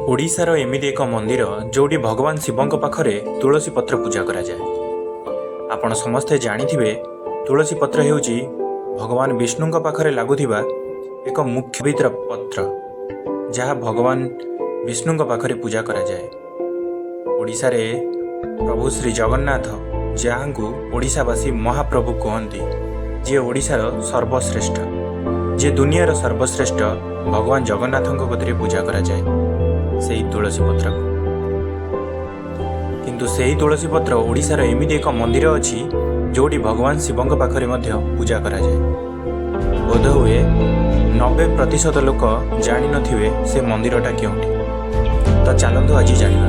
ओडिशार एमिति एक मंदिर जोटी भगवान शिवों पाखरे तुलसी पत्र पूजा करा जाए। आपण समस्ते जानिथिबे तुलसी पत्र हेउची भगवान विष्णुଙ୍କ पाखरे लागुथिबा एक मुख्य पवित्र पत्र जहाँ भगवान विष्णुଙ୍କ पाखरे पूजा करा जाए। ओडिशा रे प्रभु श्री जगन्नाथ जहाँकु ओडिशावासी महाप्रभु कहती, जे ओडिशार सर्वश्रेष्ठ, जे दुनियार सर्वश्रेष्ठ भगवान जगन्नाथଙ୍କ कतिरे पूजा करा जाए सेही तुलसी पत्र को। किंतु सेही तुलसी पत्र ओडिशार एमिति एक मंदिर अछि जोटी भगवान शिवଙ୍କ पाखरे मध्य पूजा करा जाए। बोध हुए 90% लोक जानि नथिबे से मंदिरटा केउठी। तो चलंतु आज जानिबा।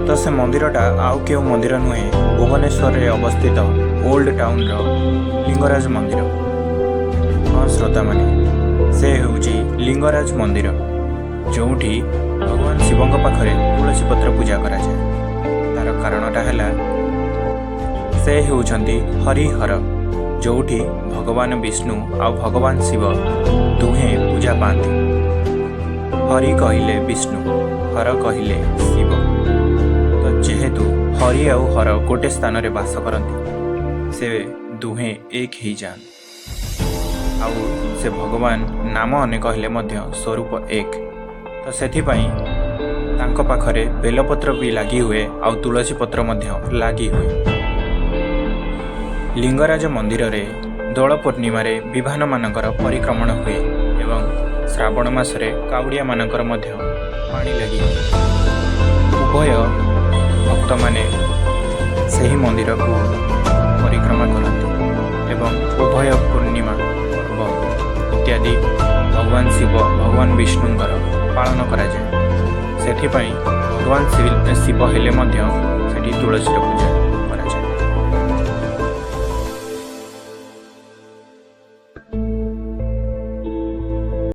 तो से मंदिरटा आउ केउ मंदिर नुहे, भुवनेश्वर रे अवस्थित ओल्ड टाउन रो लिंगराज मंदिर। हाँ श्रोता माने, से हेउची लिंगराज मंदिर जोठी भगवान शिवों पाखरे तुलसी पत्र पूजा करा जाए। तार कारणटा हैला से हेउछंती हरिहर, जोठी भगवान विष्णु आ भगवान शिव दुहे पूजा पाती। हरि कहिले विष्णु, हर कहिले शिव। तो जेहेतु हरि आ हर गोटे स्थान रे वास करती, से दुहे एक ही जान। आउ से भगवान नाम अनेक कहले मध्य स्वरूप एक। तो सेथिपाई तांको पाखरे बेलपत्र भी लगी हुए आ तुलसी पत्र मध्य लगी हुए। लिंगराज मंदिर रे दोल पूर्णिमा रे विमान मानकर परिक्रमण हुए एवं श्रावण मासरे काउड़िया मानकर मध्य पानी लगी। उभय भक्त माने सही मंदिर को परिक्रमा करते एवं उभय पूर्णिमा पर्व इत्यादि भगवान शिव भगवान विष्णुंकर पालन करा जाए। सेथिपाई भगवान शिव हेले मध्य सेठी तुलसी पूजा।